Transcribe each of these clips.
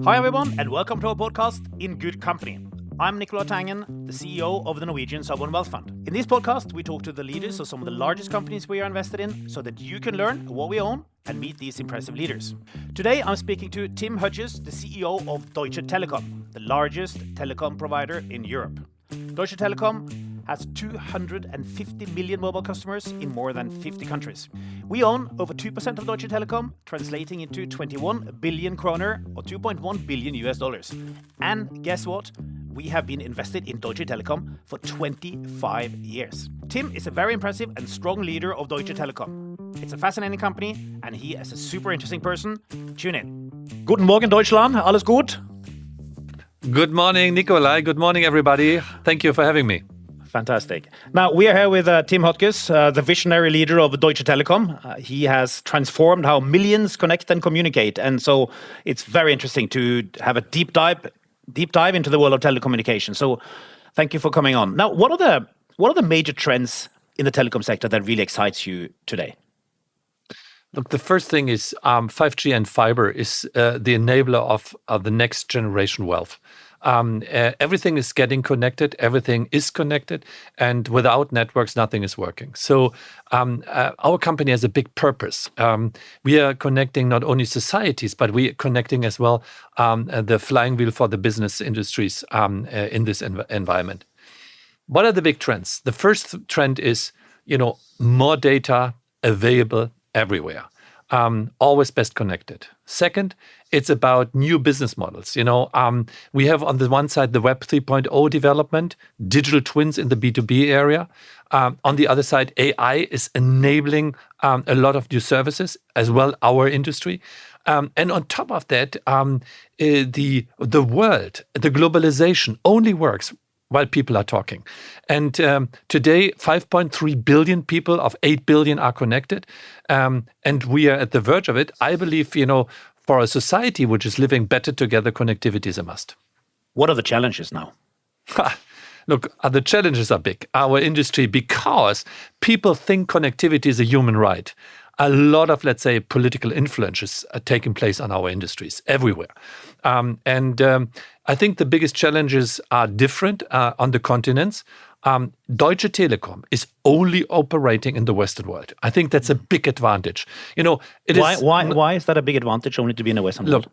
Hi everyone, and welcome to our podcast In Good Company. I'm Nicolai Tangen, the CEO of the Norwegian Sovereign Wealth Fund. In this podcast, we talk to the leaders of some of the largest companies we are invested in so that you can learn what we own and meet these impressive leaders. Today, I'm speaking to Tim Höttges, the CEO of Deutsche Telekom, the largest telecom provider in Europe. Deutsche Telekom has 250 million mobile customers in more than 50 countries. We own over 2% of Deutsche Telekom, translating into 21 billion kroner or $2.1 billion US. And guess what? We have been invested in Deutsche Telekom for 25 years. Tim is a very impressive and strong leader of Deutsche Telekom. It's a fascinating company, and he is a super interesting person. Tune in. Guten Morgen, Deutschland. Alles gut? Good morning, Nicolai. Good morning, everybody. Thank you for having me. Fantastic. Now, we are here with Tim Höttges, the visionary leader of Deutsche Telekom. He has transformed how millions connect and communicate. And so it's very interesting to have a deep dive into the world of telecommunication. So thank you for coming on. Now, what are the major trends in the telecom sector that really excites you today? Look, the first thing is 5G and fiber is the enabler of the next generation wealth. Everything is getting connected, everything is connected, and without networks, nothing is working. So our company has a big purpose. We are connecting not only societies, but we are connecting as well the flying wheel for the business industries in this environment. What are the big trends? The first trend is, more data available everywhere. Always best connected. Second, it's about new business models. We have on the one side the Web 3.0 development, digital twins in the B2B area. On the other side, AI is enabling a lot of new services, as well our industry. And on top of that, the world, the globalization only works while people are talking. And today, 5.3 billion people of 8 billion are connected. And we are at the verge of it. I believe, for a society which is living better together, connectivity is a must. What are the challenges now? Look, the challenges are big. Our industry, because people think connectivity is a human right. A lot of, let's say, political influences are taking place on our industries everywhere. I think the biggest challenges are different on the continents. Deutsche Telekom is only operating in the Western world. I think that's a big advantage. Why is that a big advantage only to be in the Western world?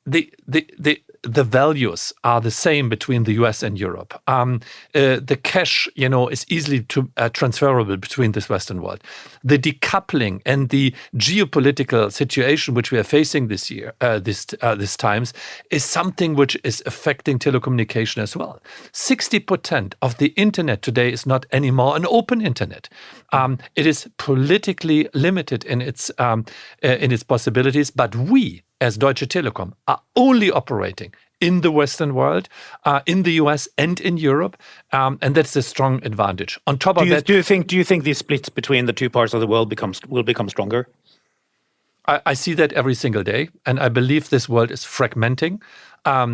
The values are the same between the US and Europe. The cash, is easily transferable between this Western world. The decoupling and the geopolitical situation which we are facing this year, this times, is something which is affecting telecommunication as well. 60% of the internet today is not anymore an open internet. It is politically limited in its possibilities, but we, as Deutsche Telekom, are only operating in the Western world, in the US and in Europe, and that's a strong advantage. On top of that, do you think these splits between the two parts of the world will become stronger? I see that every single day, and I believe this world is fragmenting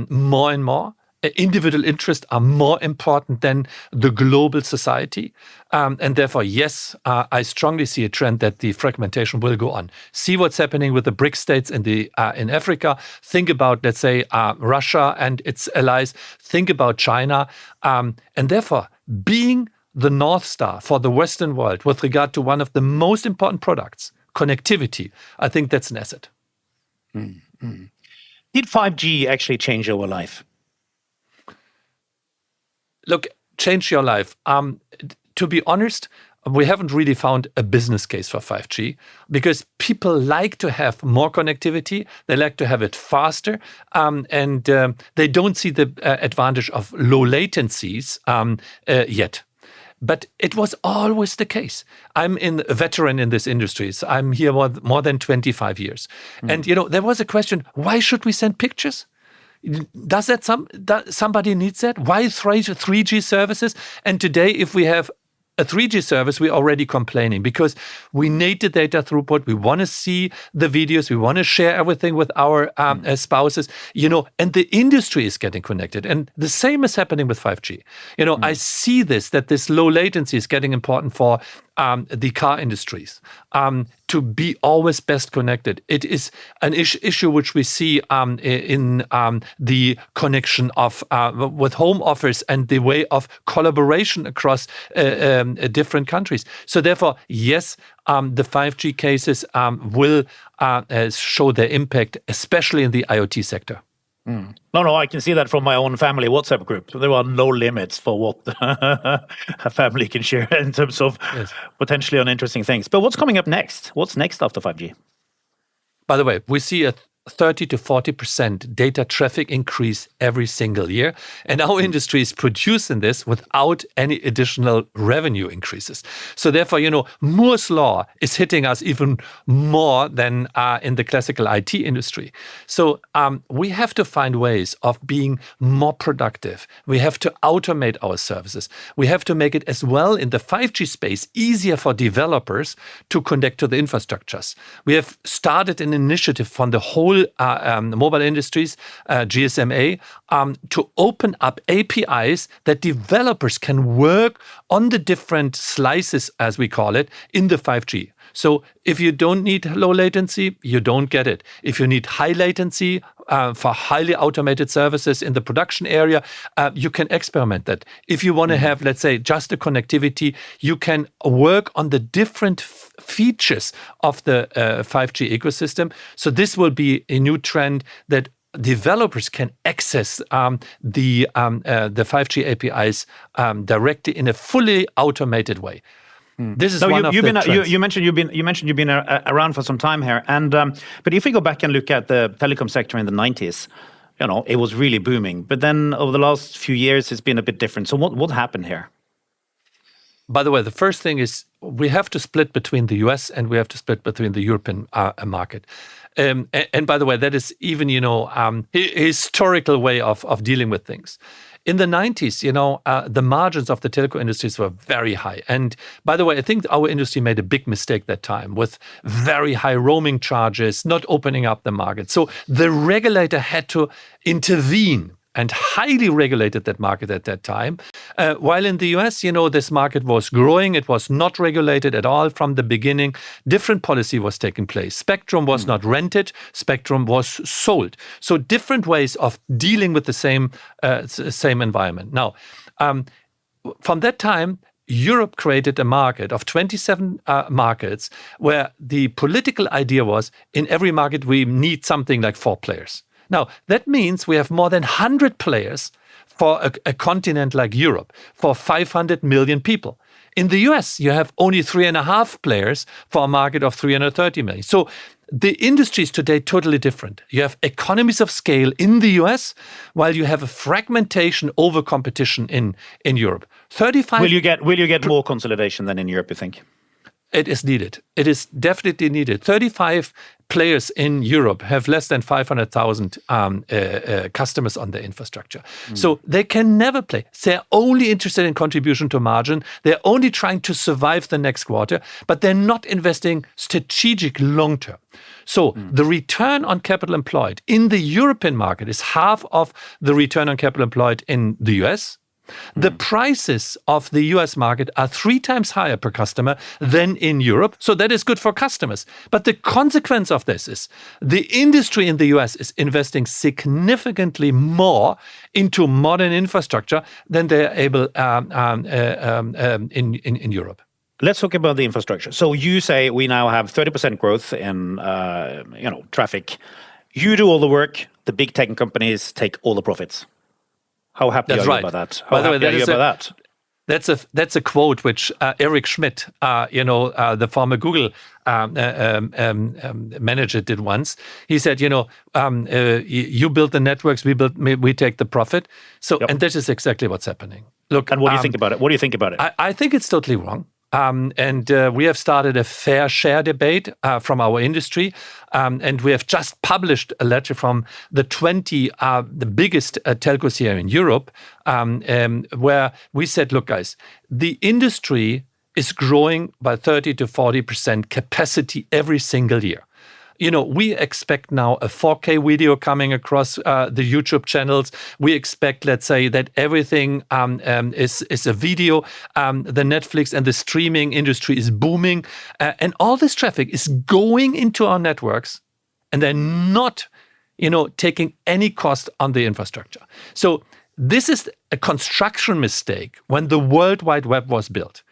more and more. Individual interests are more important than the global society. And therefore, yes, I strongly see a trend that the fragmentation will go on. See what's happening with the BRIC states in Africa. Think about, let's say, Russia and its allies. Think about China. And therefore, being the North Star for the Western world with regard to one of the most important products, connectivity, I think that's an asset. Mm-hmm. Did 5G actually change your life? Look, change your life. To be honest, we haven't really found a business case for 5G because people like to have more connectivity. They like to have it faster. And they don't see the advantage of low latencies yet. But it was always the case. I'm a veteran in this industry. So I'm here more than 25 years. And, there was a question, why should we send pictures? Does that somebody needs that? Why 3G services? And today, if we have a 3G service, we're already complaining because we need the data throughput. We want to see the videos. We want to share everything with our spouses, and the industry is getting connected. And the same is happening with 5G. I see that this low latency is getting important for the car industries to be always best connected. It is an issue which we see in the connection of with home office and the way of collaboration across different countries. So therefore, yes, the 5G cases will show their impact, especially in the IoT sector. No, I can see that from my own family WhatsApp group. There are no limits for what a family can share in terms of potentially uninteresting things. But what's coming up next? What's next after 5G? By the way, we see a 30 to 40% data traffic increase every single year. And our industry is producing this without any additional revenue increases. So therefore, Moore's law is hitting us even more than in the classical IT industry. So we have to find ways of being more productive. We have to automate our services. We have to make it as well in the 5G space easier for developers to connect to the infrastructures. We have started an initiative from the whole mobile industries, GSMA, to open up APIs that developers can work on the different slices, as we call it, in the 5G. So if you don't need low latency, you don't get it. If you need high latency for highly automated services in the production area, you can experiment that. If you want to have, let's say, just a connectivity, you can work on the different features of the 5G ecosystem. So this will be a new trend that developers can access the 5G APIs directly in a fully automated way. This is one of the trends. You mentioned you've been around for some time here, and but if we go back and look at the telecom sector in the 90s, it was really booming. But then over the last few years, it's been a bit different. So what happened here? By the way, the first thing is we have to split between the US and we have to split between the European market. And by the way, that is even a historical way of dealing with things. In the 90s, the margins of the telco industries were very high. And by the way, I think our industry made a big mistake that time with very high roaming charges, not opening up the market. So the regulator had to intervene and highly regulated that market at that time. While in the US, this market was growing. It was not regulated at all from the beginning. Different policy was taking place. Spectrum was not rented. Spectrum was sold. So different ways of dealing with the same environment. Now, from that time, Europe created a market of 27 markets where the political idea was in every market we need something like 4 players. Now, that means we have more than 100 players for a continent like Europe, for 500 million people. In the US, you have only 3.5 players for a market of 330 million. So the industry is today totally different. You have economies of scale in the US, while you have a fragmentation over competition in Europe. 35. Will you get more consolidation than in Europe, you think? It is needed. It is definitely needed. 35 players in Europe have less than 500,000 customers on their infrastructure. So they can never play. They're only interested in contribution to margin. They're only trying to survive the next quarter, but they're not investing strategic long term. So the return on capital employed in the European market is half of the return on capital employed in the US. The prices of the US market are 3 times higher per customer than in Europe. So that is good for customers. But the consequence of this is the industry in the US is investing significantly more into modern infrastructure than they're able in Europe. Let's talk about the infrastructure. So you say we now have 30% growth in traffic. You do all the work. The big tech companies take all the profits. How happy are you about that? By the way, that's a quote which Eric Schmidt, the former Google manager, did once. He said, you build the networks, we take the profit. So, and this is exactly what's happening. Look, and what do you think about it? What do you think about it? I think it's totally wrong. And we have started a fair share debate from our industry. And we have just published a letter from the 20 the biggest telcos here in Europe, where we said, look, guys, the industry is growing by 30 to 40% capacity every single year. we expect now a 4K video coming across the YouTube channels. We expect, let's say, that everything is a video. The Netflix and the streaming industry is booming. And all this traffic is going into our networks, and they're not, taking any cost on the infrastructure. So this is a construction mistake when the World Wide Web was built.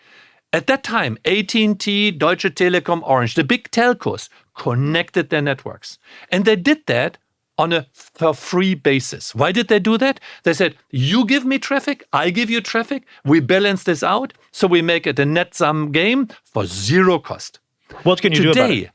At that time, AT&T, Deutsche Telekom, Orange, the big telcos connected their networks. And they did that on a for free basis. Why did they do that? They said, you give me traffic, I give you traffic, we balance this out, so we make it a net sum game for zero cost. What can you do about it?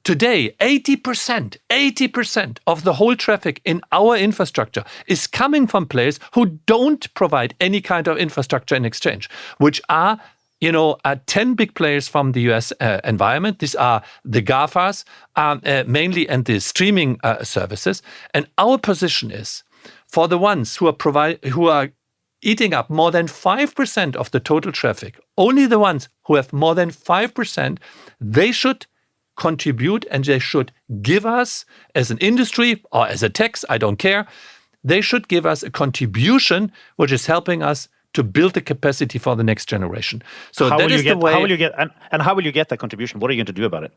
Today, 80% of the whole traffic in our infrastructure is coming from players who don't provide any kind of infrastructure in exchange, which are 10 big players from the US environment. These are the GAFAs, mainly, and the streaming services. And our position is, for the ones who are eating up more than 5% of the total traffic, only the ones who have more than 5%, they should contribute, and they should give us, as an industry or as a tax, I don't care, they should give us a contribution which is helping us to build the capacity for the next generation. So how will you get that contribution? What are you going to do about it?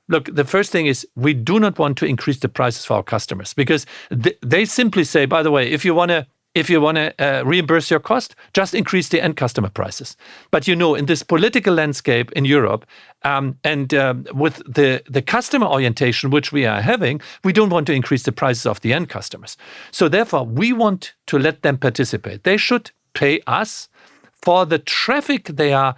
Look, the first thing is we do not want to increase the prices for our customers, because they simply say, by the way, if you want to reimburse your cost, just increase the end customer prices. But in this political landscape in Europe, and with the customer orientation which we are having, we don't want to increase the prices of the end customers. So therefore, we want to let them participate. They should pay us for the traffic they are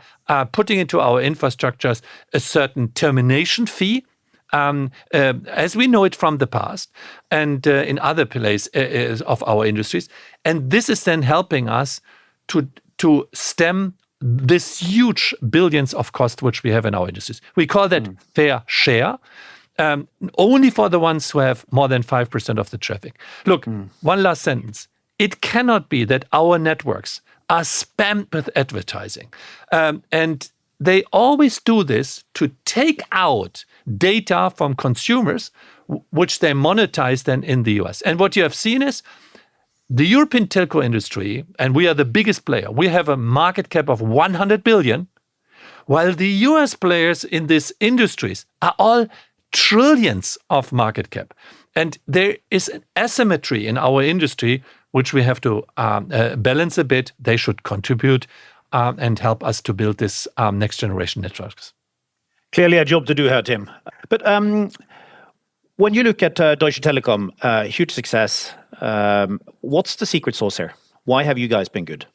putting into our infrastructures a certain termination fee, as we know it from the past and in other places of our industries. And this is then helping us to stem this huge billions of cost which we have in our industries. We call that fair share, only for the ones who have more than 5% of the traffic. Look, one last sentence. It cannot be that our networks are spammed with advertising. And they always do this to take out data from consumers, which they monetize then in the US. And what you have seen is the European telco industry, and we are the biggest player, we have a market cap of 100 billion, while the US players in these industries are all trillions of market cap. And there is an asymmetry in our industry, which we have to balance a bit. They should contribute and help us to build this next generation networks. Clearly a job to do here, Tim. But when you look at Deutsche Telekom, huge success, what's the secret sauce here? Why have you guys been good?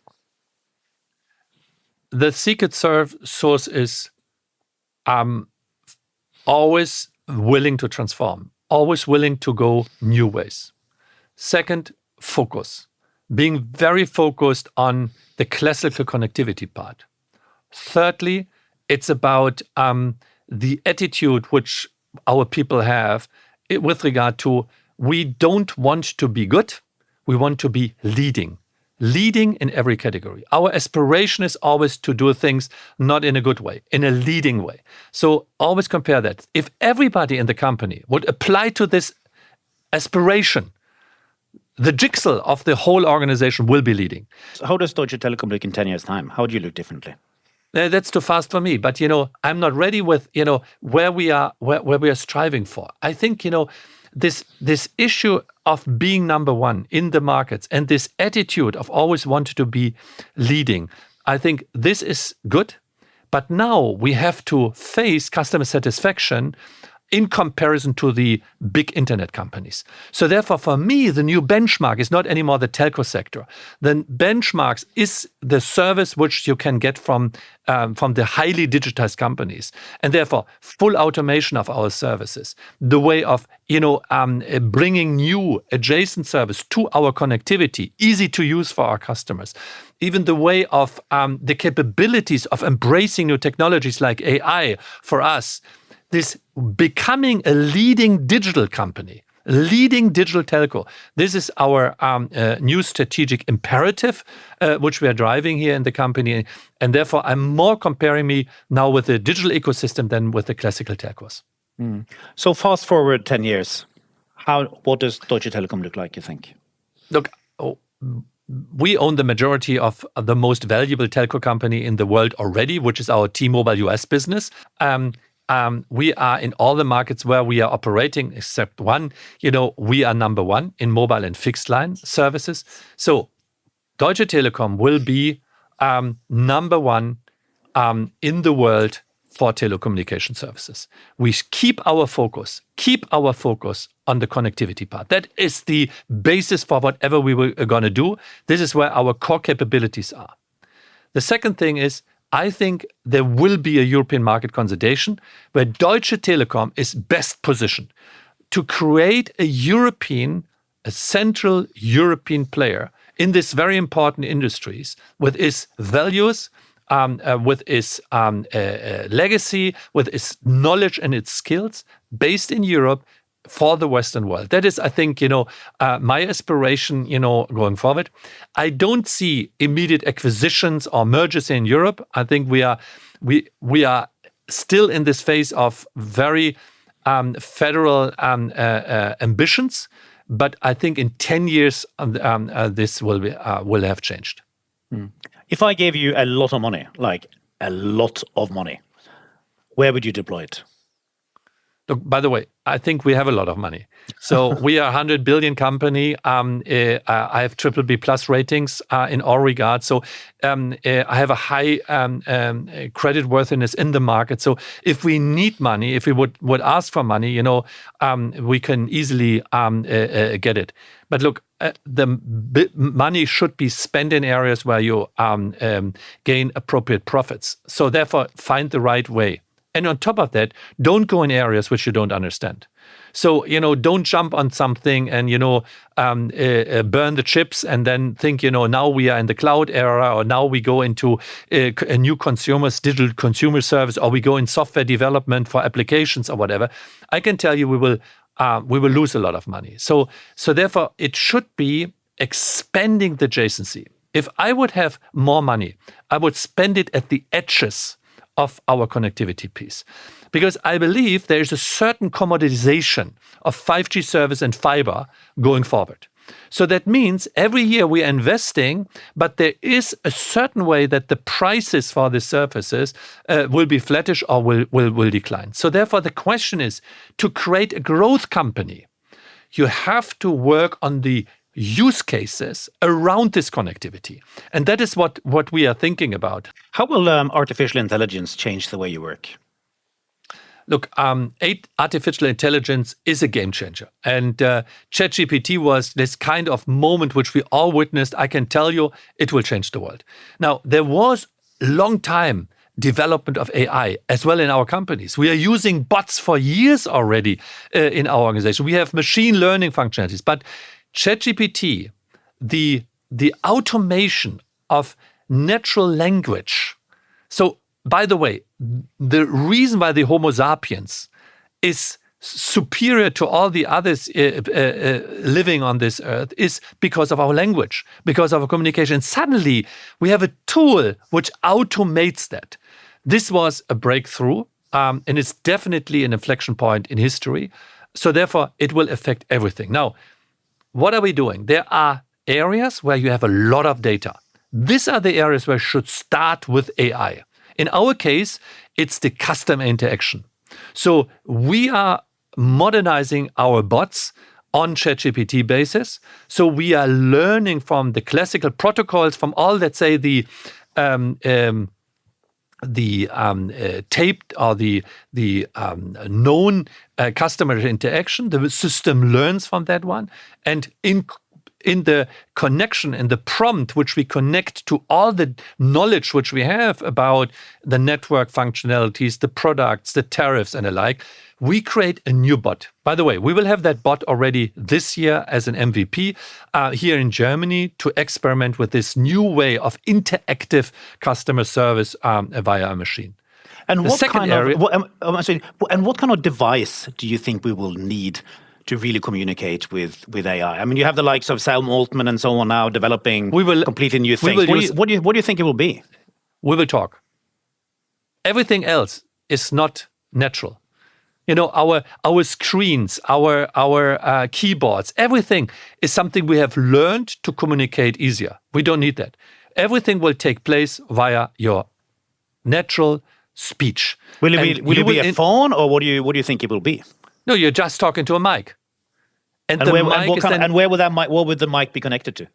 The secret sauce is always willing to transform, always willing to go new ways. Second, focus. Being very focused on the classical connectivity part. Thirdly, it's about the attitude which our people have with regard to we don't want to be good, we want to be leading in every category. Our aspiration is always to do things not in a good way, in a leading way. So always compare that. If everybody in the company would apply to this aspiration, the jigsaw of the whole organization will be leading. How does Deutsche Telekom look in 10 years' time? How do you look differently? That's too fast for me. But, I'm not ready with, where we are striving for. I think, this issue of being number one in the markets and this attitude of always wanting to be leading, I think this is good. But now we have to face customer satisfaction in comparison to the big internet companies. So therefore, for me, the new benchmark is not anymore the telco sector. The benchmark is the service which you can get from the highly digitized companies. And therefore, full automation of our services, the way of bringing new adjacent service to our connectivity, easy to use for our customers. Even the way of the capabilities of embracing new technologies like AI for us, this becoming a leading digital company, leading digital telco. This is our new strategic imperative, which we are driving here in the company. And therefore, I'm more comparing me now with the digital ecosystem than with the classical telcos. So fast forward 10 years, what does Deutsche Telekom look like, you think? Look, we own the majority of the most valuable telco company in the world already, which is our T-Mobile US business. We are in all the markets where we are operating, except one. We are number one in mobile and fixed line services. So Deutsche Telekom will be number one in the world for telecommunication services. We keep our focus on the connectivity part. That is the basis for whatever we are going to do. This is where our core capabilities are. The second thing is, I think there will be a European market consolidation where Deutsche Telekom is best positioned to create a central European player in these very important industries with its values, with its legacy, with its knowledge and its skills based in Europe for the Western world. That is, I think, my aspiration, going forward. I don't see immediate acquisitions or mergers in Europe. I think we are still in this phase of very federal ambitions. But I think in 10 years, this will have changed. If I gave you a lot of money, like a lot of money, where would you deploy it? Look, by the way, I think we have a lot of money. So we are a 100 billion company. I have BBB plus ratings in all regards. So I have a high credit worthiness in the market. So if we need money, if we would ask for money, we can easily get it. But look, the money should be spent in areas where you gain appropriate profits. So therefore, find the right way. And on top of that, don't go in areas which you don't understand. So, don't jump on something and, burn the chips and then think, now we are in the cloud era, or now we go into a new digital consumer service, or we go in software development for applications or whatever. I can tell you we will lose a lot of money. So therefore, it should be expanding the adjacency. If I would have more money, I would spend it at the edges of our connectivity piece. Because I believe there is a certain commoditization of 5G service and fiber going forward. So that means every year we are investing, but there is a certain way that the prices for the services will be flattish or will decline. So therefore, the question is, to create a growth company, you have to work on the use cases around this connectivity. And that is what we are thinking about. How will artificial intelligence change the way you work? Look, artificial intelligence is a game changer. And ChatGPT was this kind of moment which we all witnessed. I can tell you, it will change the world. Now, there was long time development of AI as well in our companies. We are using bots for years already in our organization. We have machine learning functionalities. But ChatGPT, the automation of natural language. So, by the way, the reason why the Homo sapiens is superior to all the others living on this earth is because of our language, because of our communication. And suddenly, we have a tool which automates that. This was a breakthrough, and it's definitely an inflection point in history. So therefore, it will affect everything. Now, what are we doing? There are areas where you have a lot of data. These are the areas where you should start with AI. In our case, it's the customer interaction. So we are modernizing our bots on ChatGPT basis. So we are learning from the classical protocols, from all, let's say, the taped or the known customer interaction. The system learns from that one, and in the connection, in the prompt which we connect to all the knowledge which we have about the network functionalities, the products, the tariffs and the like, we create a new bot. By the way, we will have that bot already this year as an MVP here in Germany to experiment with this new way of interactive customer service via a machine. And what kind of device do you think we will need to really communicate with AI? I mean, you have the likes of Sam Altman and so on now developing completely new things. What do you think it will be? We will talk. Everything else is not natural. our screens, our keyboards, everything is something we have learned to communicate easier. We don't need that. Everything will take place via your natural speech. Will it be a phone, or what do you think it will be? No, you're just talking to a mic. What would the mic be connected to?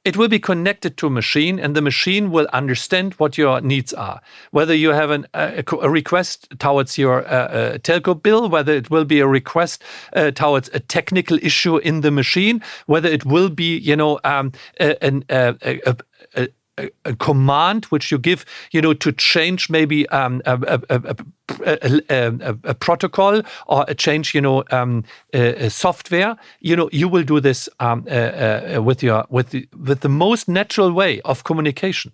It will be connected to a machine, and the machine will understand what your needs are. Whether you have a request towards your telco bill, whether it will be a request towards a technical issue in the machine, whether it will be, a command which you give, to change maybe a protocol or a change, a software. You will do this with the most natural way of communication,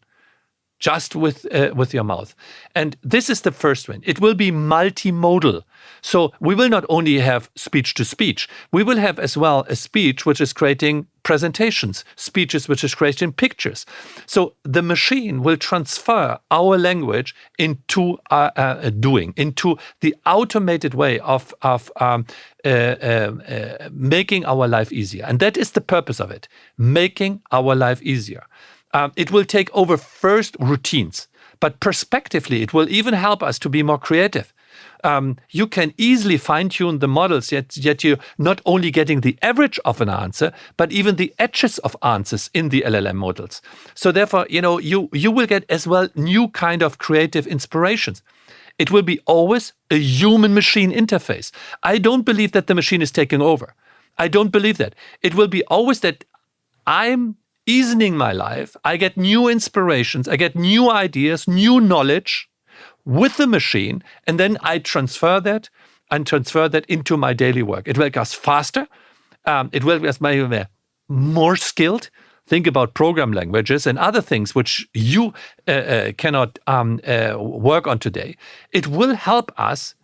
just with your mouth. And this is the first one. It will be multimodal. So we will not only have speech to speech, we will have as well a speech which is creating presentations, speeches which is creating pictures. So the machine will transfer our language into into the automated way of making our life easier. And that is the purpose of it, making our life easier. It will take over first routines, but prospectively, it will even help us to be more creative. You can easily fine-tune the models, yet you're not only getting the average of an answer, but even the edges of answers in the LLM models. So therefore, you will get as well new kind of creative inspirations. It will be always a human-machine interface. I don't believe that the machine is taking over. I don't believe that. It will be always that I'm easing my life, I get new inspirations, I get new ideas, new knowledge with the machine, and then I transfer that into my daily work. It will make us faster. It will make us more skilled. Think about program languages and other things which you cannot work on today. It will help us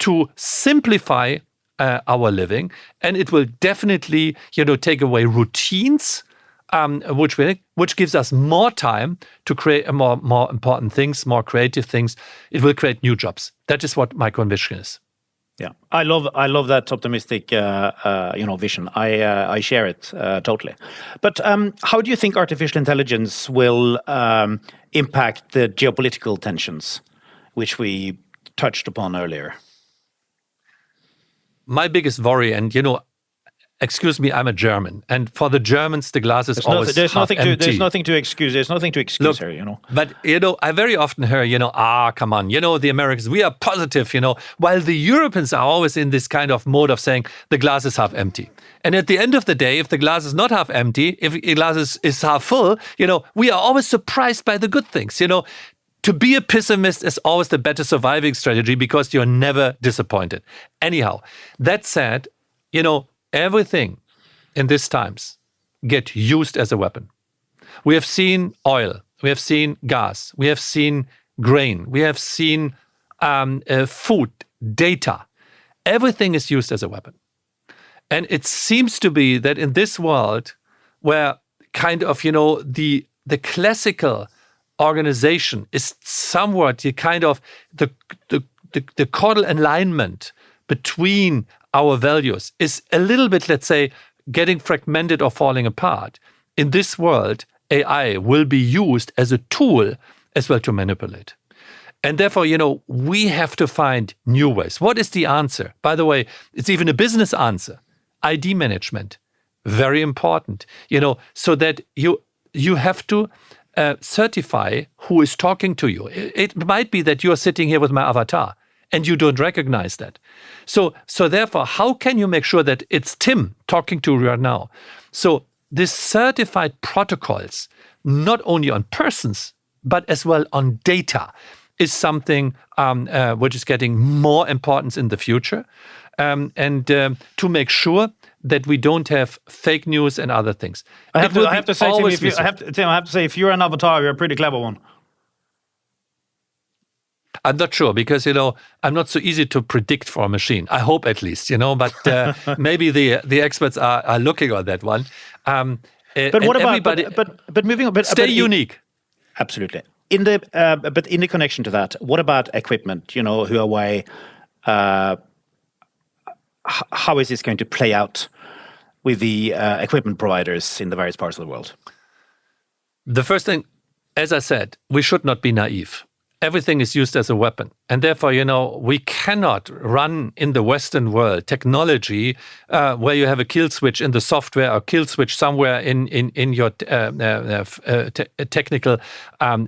to simplify our living, and it will definitely, take away routines. Which gives us more time to create more important things, more creative things. It will create new jobs. That is what my conviction is. Yeah, I love that optimistic vision. I share it totally. But how do you think artificial intelligence will impact the geopolitical tensions, which we touched upon earlier? My biggest worry, and excuse me, I'm a German, and for the Germans, the glass is always half empty. There's nothing to excuse. There's nothing to excuse here, But I very often hear, come on, the Americans, we are positive, while the Europeans are always in this kind of mode of saying the glass is half empty. And at the end of the day, if the glass is not half empty, if the glass is half full, we are always surprised by the good things. To be a pessimist is always the better surviving strategy because you're never disappointed. Anyhow, that said, everything in these times get used as a weapon. We have seen oil, we have seen gas, we have seen grain, we have seen food, data. Everything is used as a weapon. And it seems to be that in this world where kind of, the classical organization is somewhat the kind of the causal alignment between our values is a little bit, let's say, getting fragmented or falling apart. In this world, AI will be used as a tool as well to manipulate. And therefore, we have to find new ways. What is the answer? By the way, it's even a business answer. ID management, very important, so that you have to certify who is talking to you. It might be that you are sitting here with my avatar and you don't recognize that. So therefore, how can you make sure that it's Tim talking to you right now? So this certified protocols, not only on persons, but as well on data, is something which is getting more importance in the future. And to make sure that we don't have fake news and other things. I have to say, Tim, if you're an avatar, you're a pretty clever one. I'm not sure because, I'm not so easy to predict for a machine. I hope at least, but maybe the experts are looking on that one. But what about, but moving on, stay unique. Absolutely. But in the connection to that, what about equipment? Huawei, how is this going to play out with the equipment providers in the various parts of the world? The first thing, as I said, we should not be naive. Everything is used as a weapon. And therefore, we cannot run in the Western world technology where you have a kill switch in the software or kill switch somewhere in your technical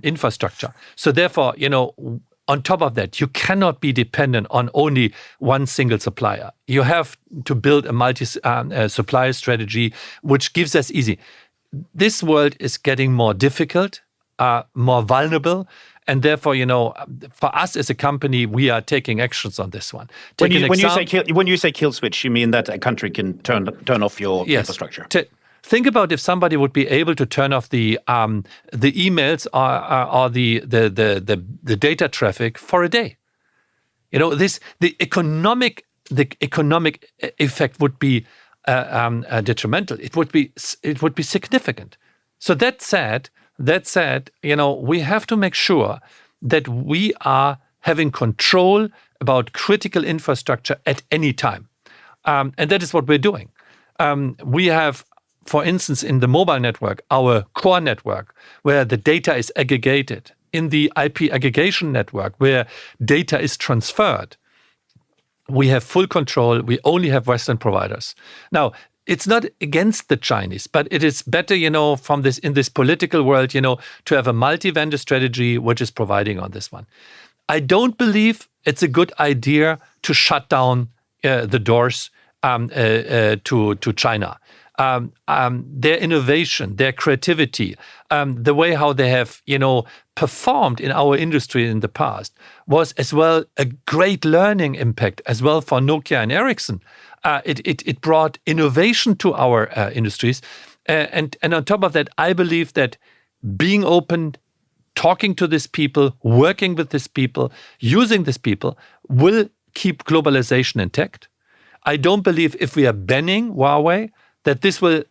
infrastructure. So therefore, on top of that, you cannot be dependent on only one single supplier. You have to build a multi-supplier strategy, which gives us easy. This world is getting more difficult, more vulnerable. And therefore, for us as a company, we are taking actions on this one. When you say kill switch, you mean that a country can turn off your infrastructure? Think about if somebody would be able to turn off the emails or the data traffic for a day. The economic effect would be detrimental. It would be significant. So that said, we have to make sure that we are having control about critical infrastructure at any time. And that is what we're doing. We have, for instance, in the mobile network, our core network, where the data is aggregated, in the IP aggregation network, where data is transferred. We have full control. We only have Western providers. Now, it's not against the Chinese, but it is better, from this in this political world, to have a multi-vendor strategy which is providing on this one. I don't believe it's a good idea to shut down the doors to China. Their innovation, their creativity, the way how they have, performed in our industry in the past was as well a great learning impact as well for Nokia and Ericsson. It brought innovation to our industries. And on top of that, I believe that being open, talking to these people, working with these people, using these people will keep globalization intact. I don't believe if we are banning Huawei that this will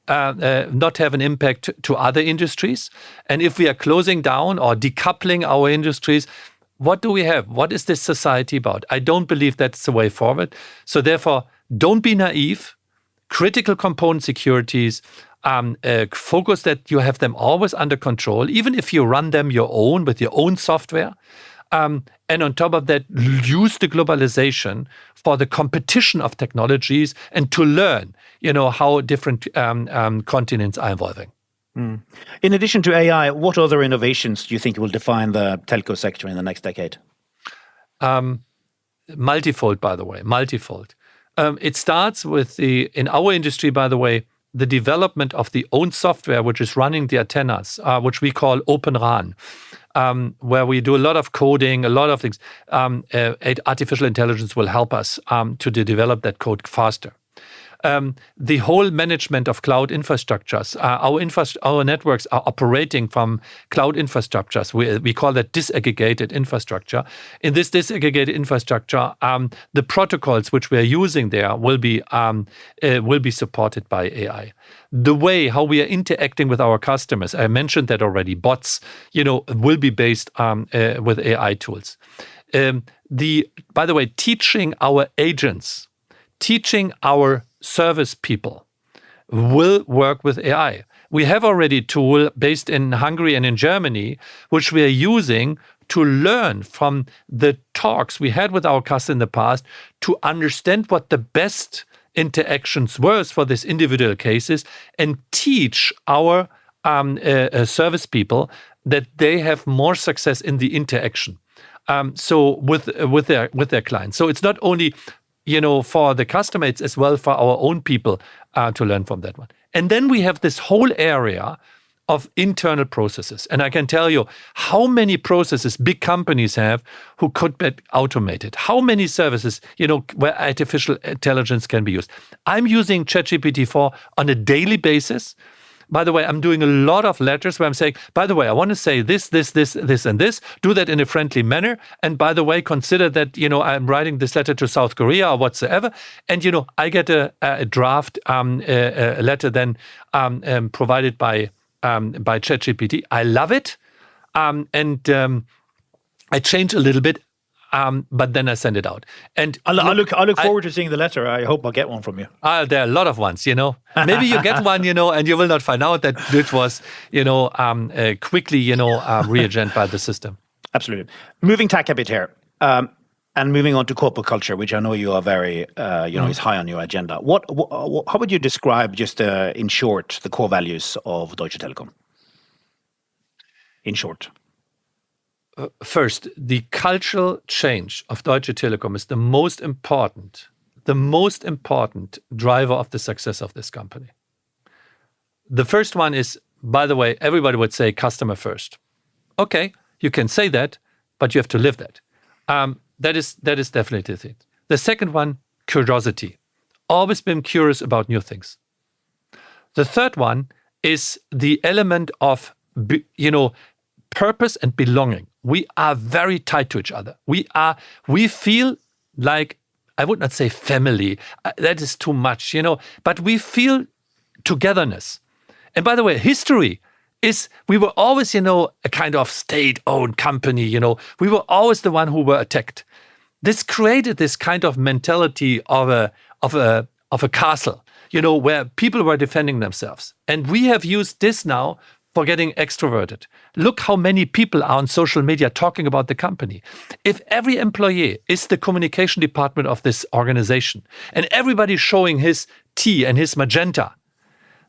not have an impact to other industries. And if we are closing down or decoupling our industries, what do we have? What is this society about? I don't believe that's the way forward. So therefore, don't be naive. Critical component securities, focus that you have them always under control, even if you run them with your own software. And on top of that, use the globalization for the competition of technologies and to learn, how different continents are evolving. Mm. In addition to AI, what other innovations do you think will define the telco sector in the next decade? Multifold, by the way, multifold. It starts with in our industry, by the way, the development of the own software, which is running the antennas, which we call Open RAN, where we do a lot of coding, a lot of things. Artificial intelligence will help us to develop that code faster. The whole management of cloud infrastructures, our networks are operating from cloud infrastructures. We call that disaggregated infrastructure. In this disaggregated infrastructure, the protocols which we are using there will be supported by AI. The way how we are interacting with our customers, I mentioned that already. Bots, will be based with AI tools. By the way, teaching our agents, teaching our service people will work with AI. We have already a tool based in Hungary and in Germany, which we are using to learn from the talks we had with our customers in the past to understand what the best interactions were for these individual cases and teach our service people that they have more success in the interaction. So with their clients. So it's not only for the customer, it's as well for our own people to learn from that one. And then we have this whole area of internal processes. And I can tell you how many processes big companies have who could be automated. How many services, where artificial intelligence can be used. I'm using ChatGPT-4 on a daily basis. By the way, I'm doing a lot of letters where I'm saying, by the way, I want to say this, and this. Do that in a friendly manner. And by the way, consider that, I'm writing this letter to South Korea or whatsoever. And, I get a draft a letter then provided by ChatGPT. I love it. And I change a little bit. but then I send it out. And I look forward to seeing the letter. I hope I'll get one from you. There are a lot of ones, Maybe you get one, and you will not find out that it was, quickly, reagent by the system. Absolutely. Moving tack a bit here, and moving on to corporate culture, which I know you are very, is high on your agenda. How would you describe, just in short, the core values of Deutsche Telekom? In short. First, the cultural change of Deutsche Telekom is the most important driver of the success of this company. The first one is, by the way, everybody would say customer first. Okay, you can say that, but you have to live that. That is definitely the thing. The second one, curiosity. Always been curious about new things. The third one is the element of, purpose and belonging. We are very tied to each other. We feel like, I would not say family, that is too much, but we feel togetherness. And by the way, history is, we were always, a kind of state-owned company, we were always the one who were attacked. This created this kind of mentality of a castle, where people were defending themselves. And we have used this now for getting extroverted. Look how many people are on social media talking about the company. If every employee is the communication department of this organization and everybody showing his T and his magenta,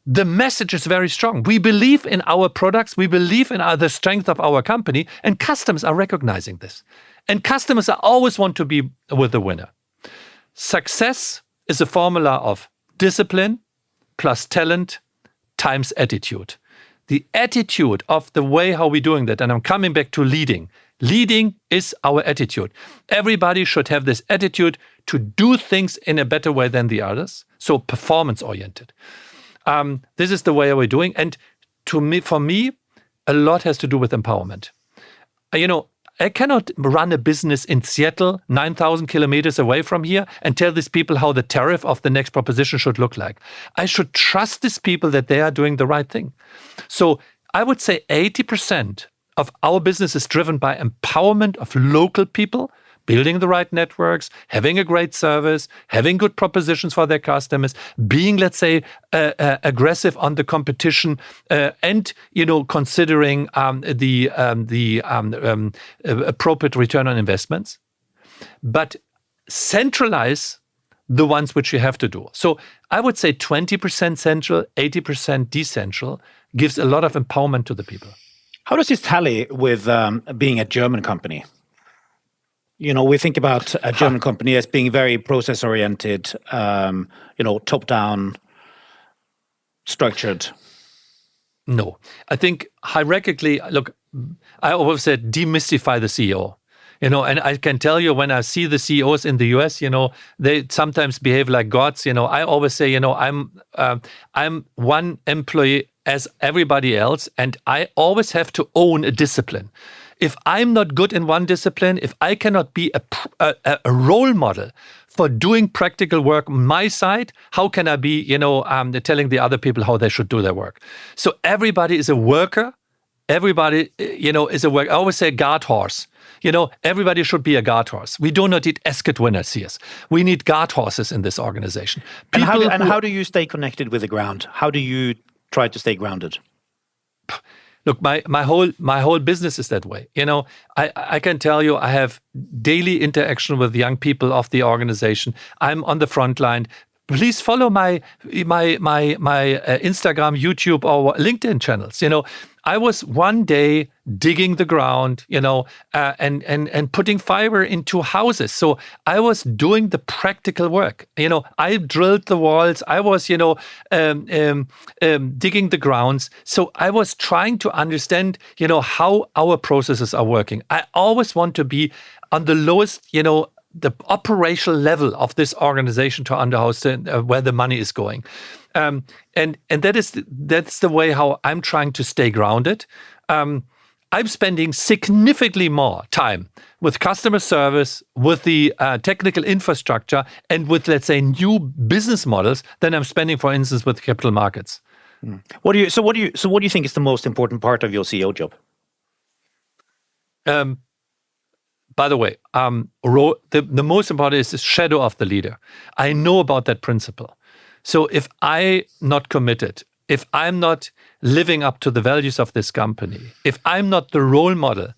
the message is very strong. We believe in our products, we believe in the strength of our company, and customers are recognizing this. And customers always want to be with the winner. Success is a formula of discipline plus talent times attitude. The attitude of the way how we're doing that, and I'm coming back to leading. Leading is our attitude. Everybody should have this attitude to do things in a better way than the others. So performance-oriented. This is the way we're doing. And for me, a lot has to do with empowerment. I cannot run a business in Seattle, 9,000 kilometers away from here, and tell these people how the tariff of the next proposition should look like. I should trust these people that they are doing the right thing. So I would say 80% of our business is driven by empowerment of local people, building the right networks, having a great service, having good propositions for their customers, being, let's say, aggressive on the competition, and considering the appropriate return on investments, but centralize the ones which you have to do. So I would say 20% central, 80% decentral gives a lot of empowerment to the people. How does this tally with being a German company? We think about a German company as being very process-oriented, top-down, structured. No. I think hierarchically, look, I always said demystify the CEO. And I can tell you, when I see the CEOs in the US, they sometimes behave like gods. I always say, I'm one employee as everybody else, and I always have to own a discipline. If I'm not good in one discipline, if I cannot be a role model for doing practical work on my side, how can I be, telling the other people how they should do their work? So everybody is a worker. Everybody, is a worker. I always say guard horse. Everybody should be a guard horse. We do not need escort winners here. We need guard horses in this organization. How do you stay connected with the ground? How do you try to stay grounded? Look, my whole business is that way. I can tell you, I have daily interaction with young people of the organization. I'm on the front line. Please follow my Instagram, YouTube, or LinkedIn channels. I was one day digging the ground, and putting fiber into houses. So I was doing the practical work. I drilled the walls. I was, digging the grounds. So I was trying to understand, how our processes are working. I always want to be on the lowest, the operational level of this organization to understand where the money is going. And that's the way how I'm trying to stay grounded. I'm spending significantly more time with customer service, with the technical infrastructure, and with, let's say, new business models than I'm spending, for instance, with capital markets. What do you think is the most important part of your CEO job? by the way, the most important is the shadow of the leader. I know about that principle. So if I'm not committed, if I'm not living up to the values of this company, if I'm not the role model,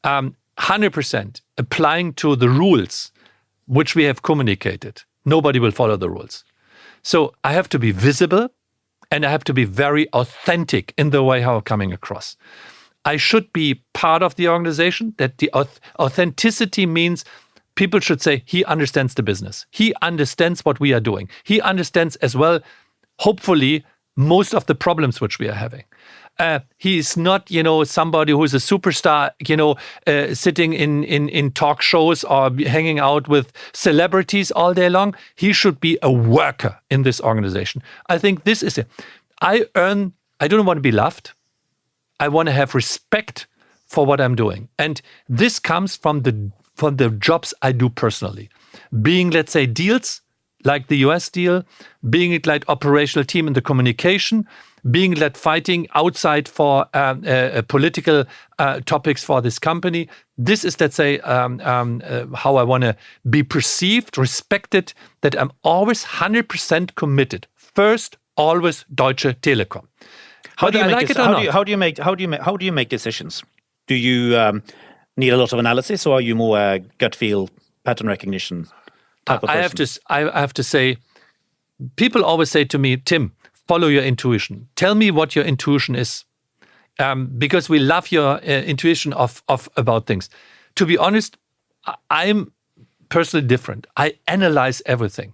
100% applying to the rules which we have communicated, nobody will follow the rules. So I have to be visible and I have to be very authentic in the way how I'm coming across. I should be part of the organization. That the authenticity means people should say, he understands the business. He understands what we are doing. He understands as well, hopefully, most of the problems which we are having. He is not, somebody who is a superstar, sitting in talk shows or hanging out with celebrities all day long. He should be a worker in this organization. I think this is it. I don't want to be loved. I want to have respect for what I'm doing. And this comes from the jobs I do personally. Being, let's say, deals, like the US deal, being it like operational team in the communication, being like fighting outside for political topics for this company. This is, let's say, how I want to be perceived, respected, that I'm always 100% committed. First, always Deutsche Telekom. How do you make decisions? Do you need a lot of analysis, or are you more gut feel, pattern recognition type of person? I have to say, people always say to me, Tim, follow your intuition. Tell me what your intuition is, because we love your intuition about things. To be honest, I'm personally different. I analyze everything.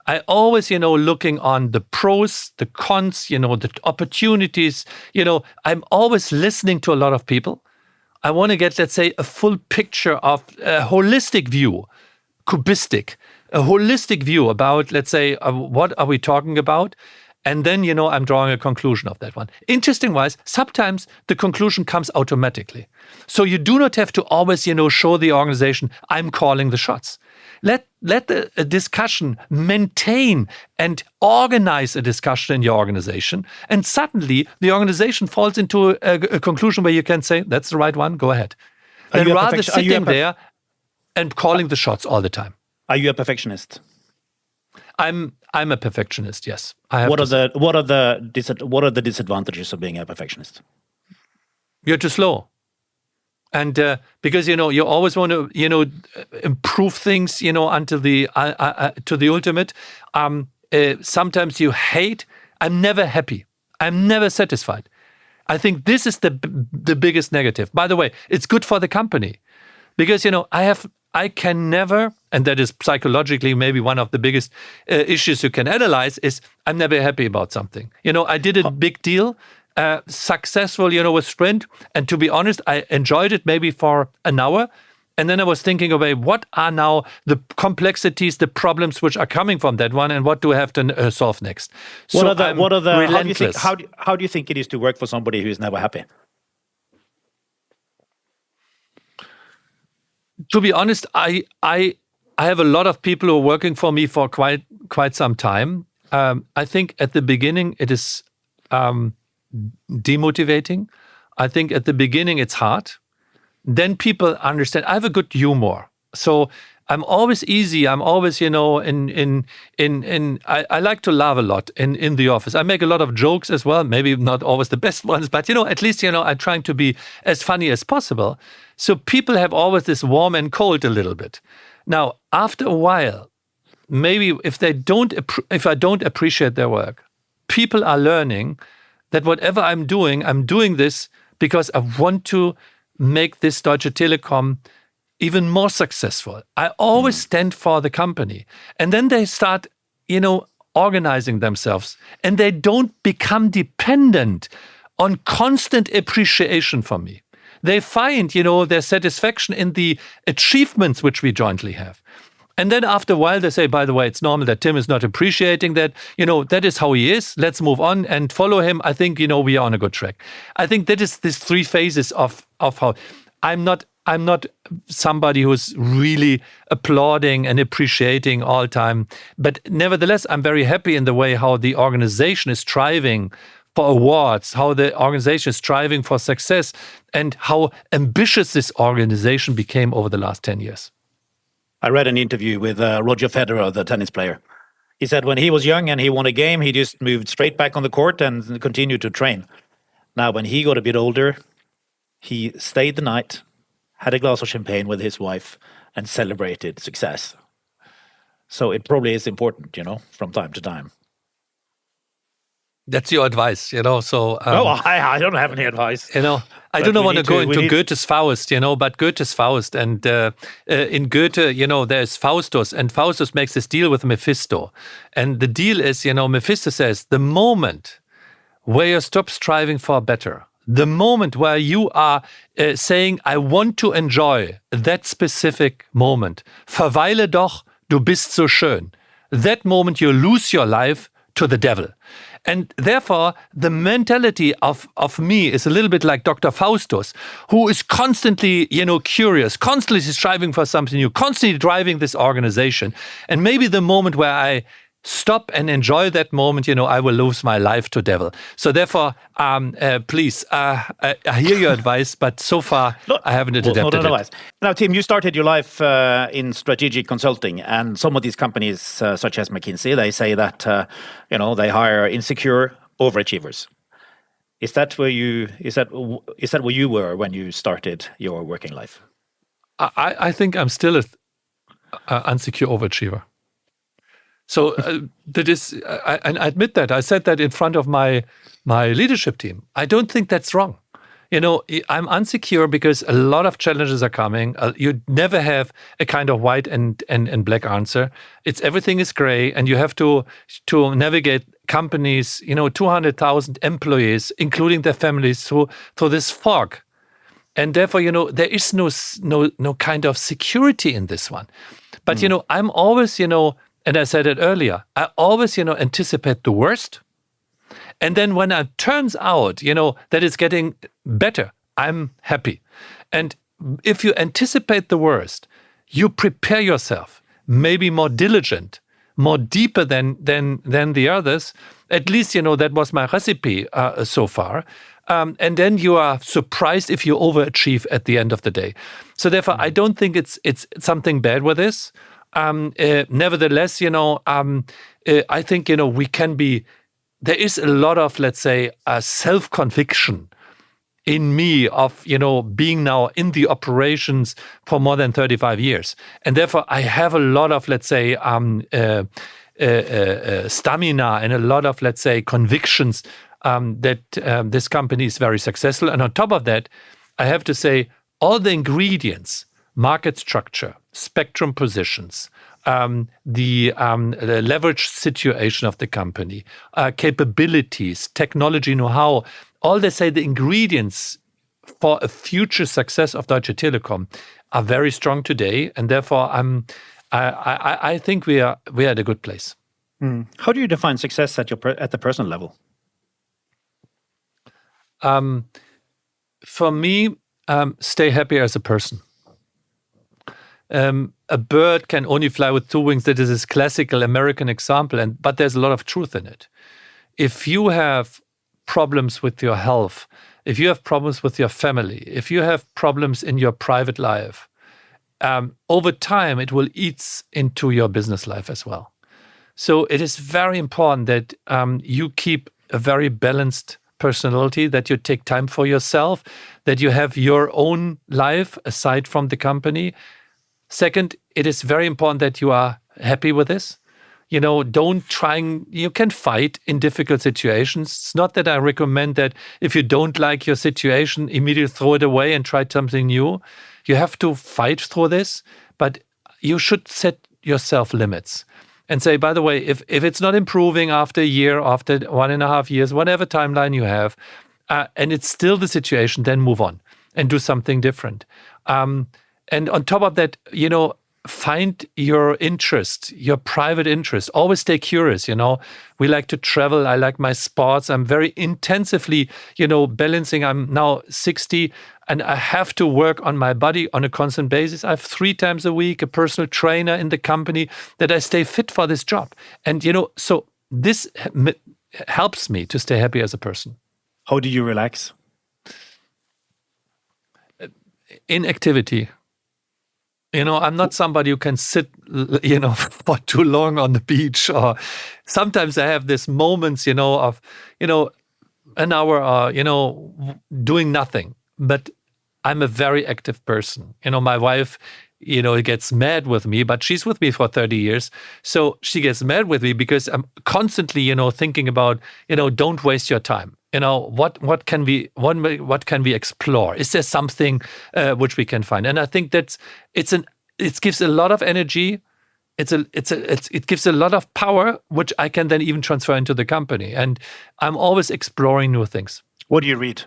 I always, looking on the pros, the cons, the opportunities. I'm always listening to a lot of people. I want to get, let's say, a full picture of a holistic view, cubistic, a holistic view about, let's say, what are we talking about? And then, I'm drawing a conclusion of that one. Interesting wise, sometimes the conclusion comes automatically. So you do not have to always, show the organization, I'm calling the shots. Let the discussion maintain and organize a discussion in your organization. And suddenly the organization falls into a conclusion where you can say, that's the right one, go ahead. And rather sitting there and calling the shots all the time. Are you a perfectionist? I'm a perfectionist, yes. What are the disadvantages of being a perfectionist? You're too slow. And because, you always want to, improve things, until to the ultimate. Sometimes you hate. I'm never happy. I'm never satisfied. I think this is the biggest negative. By the way, it's good for the company because, I can never, and that is psychologically maybe one of the biggest issues you can analyze, is I'm never happy about something. I did a big deal. Successful, with Sprint. And to be honest, I enjoyed it maybe for an hour. And then I was thinking about what are now the complexities, the problems which are coming from that one, and what do I have to solve next? Relentless. How do you think it is to work for somebody who is never happy? To be honest, I have a lot of people who are working for me for quite some time. I think at the beginning it is demotivating. I think at the beginning it's hard. Then people understand. I have a good humor, so I'm always easy. I'm always, I like to laugh a lot in the office. I make a lot of jokes as well. Maybe not always the best ones, but at least I'm trying to be as funny as possible. So people have always this warm and cold a little bit. Now after a while, maybe if I don't appreciate their work, people are learning that whatever I'm doing this because I want to make this Deutsche Telekom even more successful. I always stand for the company. And then they start, organizing themselves. And they don't become dependent on constant appreciation from me. They find, their satisfaction in the achievements which we jointly have. And then after a while, they say, by the way, it's normal that Tim is not appreciating that. That is how he is. Let's move on and follow him. I think, we are on a good track. I think that is these three phases of how I'm not somebody who's really applauding and appreciating all time. But nevertheless, I'm very happy in the way how the organization is striving for awards, how the organization is striving for success, and how ambitious this organization became over the last 10 years. I read an interview with Roger Federer, the tennis player. He said when he was young and he won a game, he just moved straight back on the court and continued to train. Now, when he got a bit older, he stayed the night, had a glass of champagne with his wife, and celebrated success. So it probably is important, from time to time. That's your advice, So I don't have any advice. I don't want to go into Goethe's Faust, but Goethe's Faust, and in Goethe, there's Faustus, and Faustus makes this deal with Mephisto, and the deal is, Mephisto says, the moment where you stop striving for better, the moment where you are saying, I want to enjoy that specific moment, verweile doch, du bist so schön. That moment you lose your life to the devil. And therefore, the mentality of me is a little bit like Dr. Faustus, who is constantly, curious, constantly striving for something new, constantly driving this organization. And maybe the moment where I stop and enjoy that moment, I will lose my life to devil. So therefore, please, I hear your advice, but so far I haven't adapted it. Now, Tim, you started your life in strategic consulting, and some of these companies, such as McKinsey, they say that, they hire insecure overachievers. Is that where you were when you started your working life? I think I'm still an unsecure overachiever. So that is, I admit that. I said that in front of my leadership team. I don't think that's wrong. I'm unsecure because a lot of challenges are coming. You never have a kind of white and black answer. Everything is gray, and you have to navigate companies, 200,000 employees, including their families, through this fog. And therefore, there is no kind of security in this one. But, I'm always, and I said it earlier, I always, anticipate the worst. And then when it turns out, that it's getting better, I'm happy. And if you anticipate the worst, you prepare yourself, maybe more diligent, more deeper than the others. At least, that was my recipe so far. And then you are surprised if you overachieve at the end of the day. So therefore, I don't think it's something bad with this. Nevertheless, I think, we can be, there is a lot of, let's say, self-conviction in me of, being now in the operations for more than 35 years. And therefore, I have a lot of, let's say, stamina and a lot of, let's say, convictions that this company is very successful. And on top of that, I have to say, all the ingredients, market structure, spectrum positions, the leverage situation of the company, capabilities, technology know-how, all they say the ingredients for a future success of Deutsche Telekom are very strong today, and therefore I think we are at a good place. How do you define success at the personal level? For me, stay happy as a person. A bird can only fly with two wings. That is this classical American example, but there's a lot of truth in it. If you have problems with your health, if you have problems with your family, if you have problems in your private life, over time it will eat into your business life as well. So it is very important that you keep a very balanced personality, that you take time for yourself, that you have your own life aside from the company. Second, it is very important that you are happy with this. Don't you can fight in difficult situations. It's not that I recommend that if you don't like your situation, immediately throw it away and try something new. You have to fight through this, but you should set yourself limits and say, by the way, if it's not improving after a year, after 1.5 years, whatever timeline you have, and it's still the situation, then move on and do something different. And on top of that, find your interest, your private interest. Always stay curious, We like to travel. I like my sports. I'm very intensively, balancing. I'm now 60 and I have to work on my body on a constant basis. I have 3 times a week a personal trainer in the company that I stay fit for this job. And, so this helps me to stay happy as a person. How do you relax? Inactivity. I'm not somebody who can sit, for too long on the beach. Or sometimes I have these moments, of, an hour, doing nothing. But I'm a very active person. My wife, gets mad with me, but she's with me for 30 years. So she gets mad with me because I'm constantly, thinking about, don't waste your time. What can we explore? Is there something which we can find? And I think it gives a lot of energy. It gives a lot of power, which I can then even transfer into the company. And I'm always exploring new things. What do you read?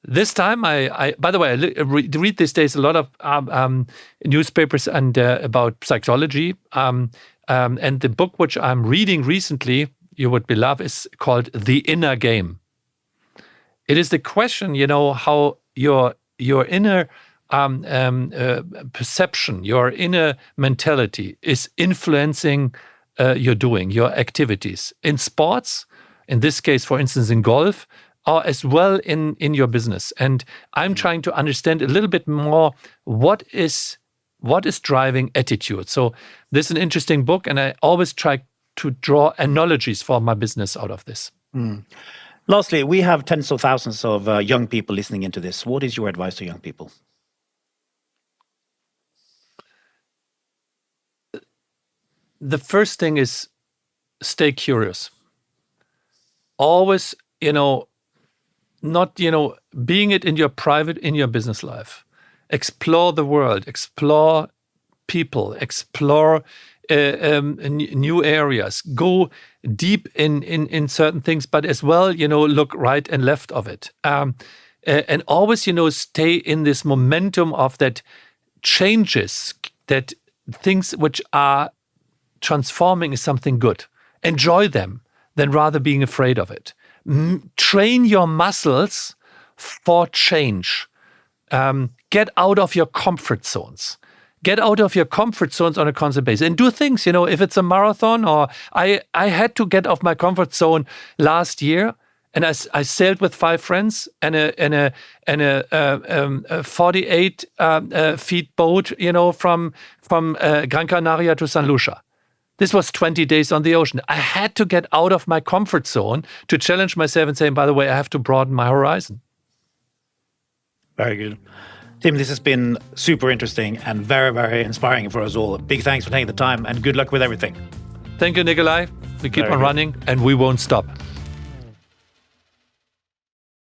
This time, I by the way, I read these days a lot of newspapers and about psychology. And the book which I'm reading recently, you would beloved, is called The Inner Game. It is the question, how your inner perception, your inner mentality is influencing your doing, your activities in sports, in this case, for instance, in golf, or as well in your business. And I'm trying to understand a little bit more what is driving attitude. So this is an interesting book, and I always try to draw analogies for my business out of this. Lastly, we have tens of thousands of young people listening into this. What is your advice to young people? The first thing is stay curious. Always, not, being it in your private, in your business life. Explore the world, explore people, explore new areas, go deep in certain things, but as well, look right and left of it. And always, stay in this momentum of that changes, that things which are transforming is something good. Enjoy them, than rather being afraid of it. Train your muscles for change. Get out of your comfort zones. Get out of your comfort zones on a constant basis and do things, if it's a marathon, or I had to get off my comfort zone last year, and I sailed with 5 friends and a 48 feet boat, from Gran Canaria to San Lucia. This was 20 days on the ocean. I had to get out of my comfort zone to challenge myself and say, by the way, I have to broaden my horizon. Very good. Tim, this has been super interesting and very, very inspiring for us all. Big thanks for taking the time and good luck with everything. Thank you, Nicolai. We keep on running and we won't stop.